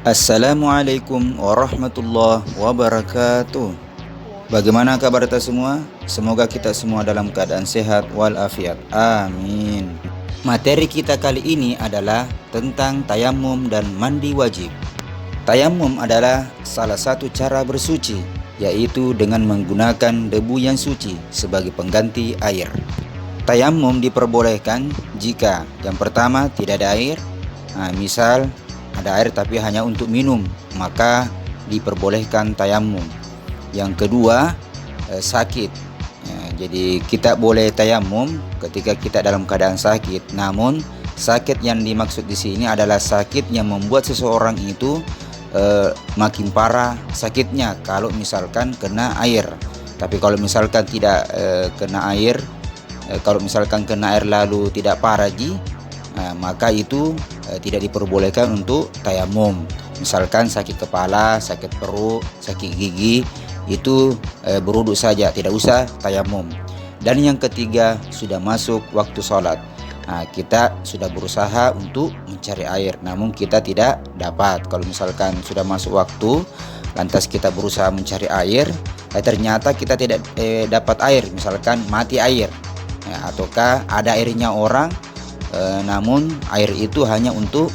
Assalamualaikum warahmatullahi wabarakatuh. Bagaimana kabar kita semua? Semoga kita semua dalam keadaan sehat walafiat. Amin. Materi kita kali ini adalah tentang tayamum dan mandi wajib. Tayamum adalah salah satu cara bersuci, yaitu dengan menggunakan debu yang suci sebagai pengganti air. Tayamum diperbolehkan jika yang pertama tidak ada air. Misal ada air tapi hanya untuk minum, maka diperbolehkan tayamum. Yang kedua, sakit. Jadi kita boleh tayamum ketika kita dalam keadaan sakit. Namun sakit yang dimaksud di sini adalah sakit yang membuat seseorang itu makin parah sakitnya kalau misalkan kena air. Tapi kalau misalkan tidak kena air, kalau misalkan kena air lalu tidak parah maka itu tidak diperbolehkan untuk tayamum. Misalkan sakit kepala, sakit perut, sakit gigi, itu berwudu saja, tidak usah tayamum. Dan yang ketiga, sudah masuk waktu sholat. Kita sudah berusaha untuk mencari air, namun kita tidak dapat. Kalau misalkan sudah masuk waktu, lantas kita berusaha mencari air, ternyata kita tidak dapat air, misalkan mati air, ataukah ada airnya orang, namun air itu hanya untuk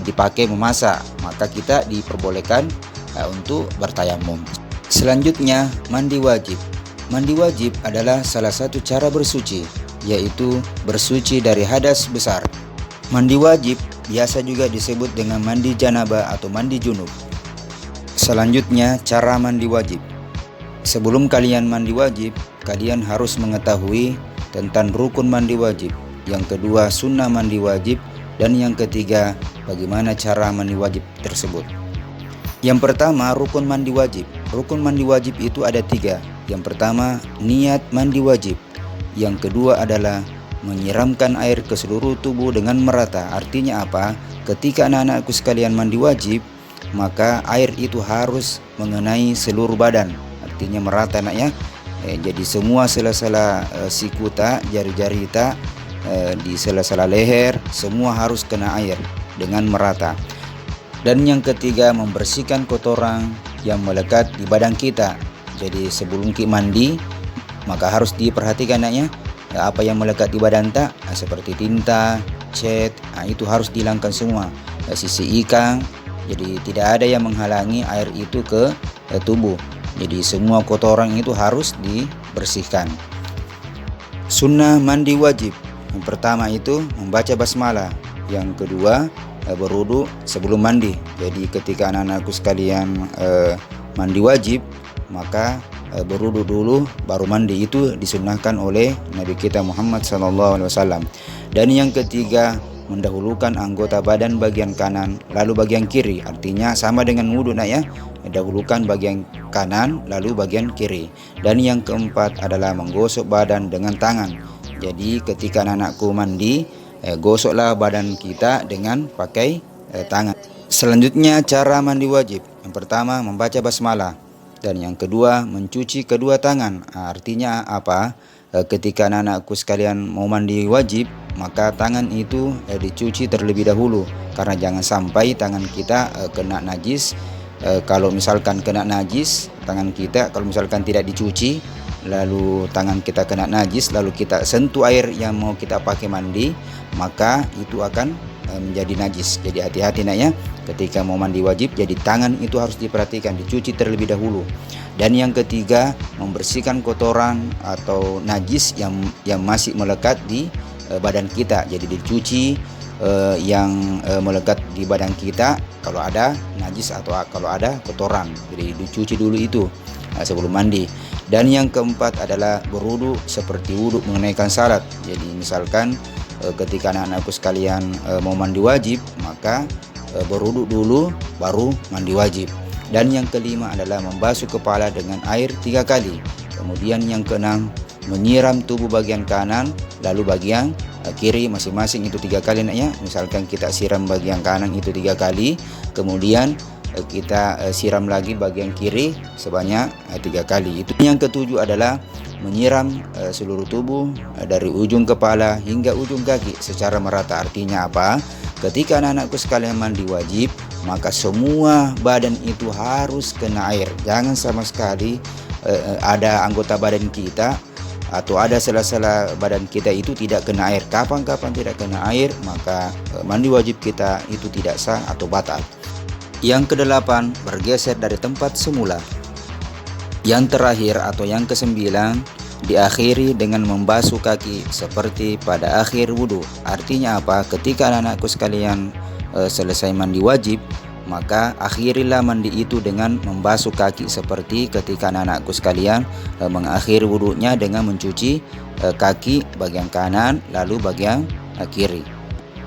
dipakai memasak, maka kita diperbolehkan untuk bertayamum. Selanjutnya, mandi wajib. Mandi wajib adalah salah satu cara bersuci, yaitu bersuci dari hadas besar. Mandi wajib biasa juga disebut dengan mandi janabah atau mandi junub. Selanjutnya, cara mandi wajib. Sebelum kalian mandi wajib, kalian harus mengetahui tentang rukun mandi wajib. Yang kedua, sunnah mandi wajib. Dan yang ketiga, bagaimana cara mandi wajib tersebut. Yang pertama, rukun mandi wajib. Rukun mandi wajib itu ada 3. Yang pertama, niat mandi wajib. Yang kedua adalah menyiramkan air ke seluruh tubuh dengan merata. Artinya apa? Ketika anak-anakku sekalian mandi wajib, maka air itu harus mengenai seluruh badan. Artinya merata ya. Jadi semua sela-sela siku tak, jari-jari tak, di sela-sela leher, semua harus kena air dengan merata. Dan yang ketiga, membersihkan kotoran yang melekat di badan kita. Jadi sebelum kita mandi, maka harus diperhatikan apa yang melekat di badan tak, seperti tinta, cat, itu harus dihilangkan semua. Sisi ikan, jadi tidak ada yang menghalangi air itu ke tubuh. Jadi semua kotoran itu harus dibersihkan. Sunnah mandi wajib. Yang pertama itu membaca basmalah. Yang kedua, berwudu sebelum mandi. Jadi ketika anak-anakku sekalian mandi wajib, maka berwudu dulu baru mandi. Itu disunnahkan oleh Nabi kita Muhammad SAW. Dan yang ketiga, mendahulukan anggota badan bagian kanan lalu bagian kiri. Artinya sama dengan wudu dahulukan bagian kanan lalu bagian kiri. Dan yang keempat adalah menggosok badan dengan tangan. Jadi ketika anak-anakku mandi, gosoklah badan kita dengan pakai tangan. Selanjutnya, cara mandi wajib. Yang pertama, membaca basmalah. Dan yang kedua, mencuci kedua tangan. Artinya apa? Ketika anak-anakku sekalian mau mandi wajib, maka tangan itu dicuci terlebih dahulu. Karena jangan sampai tangan kita kena najis. Kalau misalkan kena najis tangan kita, kalau misalkan tidak dicuci, lalu tangan kita kena najis, lalu kita sentuh air yang mau kita pakai mandi, maka itu akan menjadi najis. Jadi hati-hati ketika mau mandi wajib. Jadi tangan itu harus diperhatikan, dicuci terlebih dahulu. Dan yang ketiga, membersihkan kotoran atau najis yang masih melekat di badan kita. Jadi dicuci yang melekat di badan kita kalau ada najis atau kalau ada kotoran. Jadi dicuci dulu itu sebelum mandi. Dan yang keempat adalah berwudu seperti wudu menunaikan salat. Jadi misalkan ketika anak-anakku sekalian mau mandi wajib, maka berwudu dulu baru mandi wajib. Dan yang kelima adalah membasuh kepala dengan air 3 kali. Kemudian yang keenam, menyiram tubuh bagian kanan lalu bagian kiri masing-masing itu 3 kali Misalkan kita siram bagian kanan itu 3 kali, kemudian kita siram lagi bagian kiri sebanyak 3 kali. Itu yang ketujuh adalah menyiram seluruh tubuh dari ujung kepala hingga ujung kaki secara merata. Artinya apa? Ketika anak-anakku sekalian mandi wajib, maka semua badan itu harus kena air. Jangan sama sekali ada anggota badan kita atau ada sela-sela badan kita itu tidak kena air. Kapan-kapan tidak kena air, maka mandi wajib kita itu tidak sah atau batal. Yang kedelapan, bergeser dari tempat semula. Yang terakhir atau yang kesembilan, diakhiri dengan membasuh kaki seperti pada akhir wudhu. Artinya apa? Ketika anak-anakku sekalian selesai mandi wajib, maka akhirilah mandi itu dengan membasuh kaki seperti ketika anak-anakku sekalian mengakhiri wudhunya dengan mencuci kaki bagian kanan lalu bagian kiri.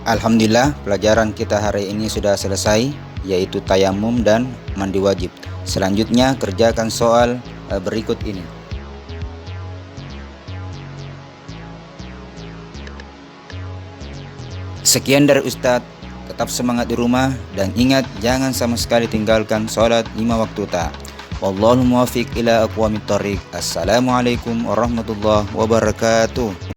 Alhamdulillah, pelajaran kita hari ini sudah selesai, yaitu tayamum dan mandi wajib. Selanjutnya kerjakan soal berikut ini. Sekian dari Ustadz. Tetap semangat di rumah dan ingat jangan sama sekali tinggalkan sholat 5 waktu ta. Wallahul muwaffiq ila aqwamit thoriq. Assalamualaikum warahmatullahi wabarakatuh.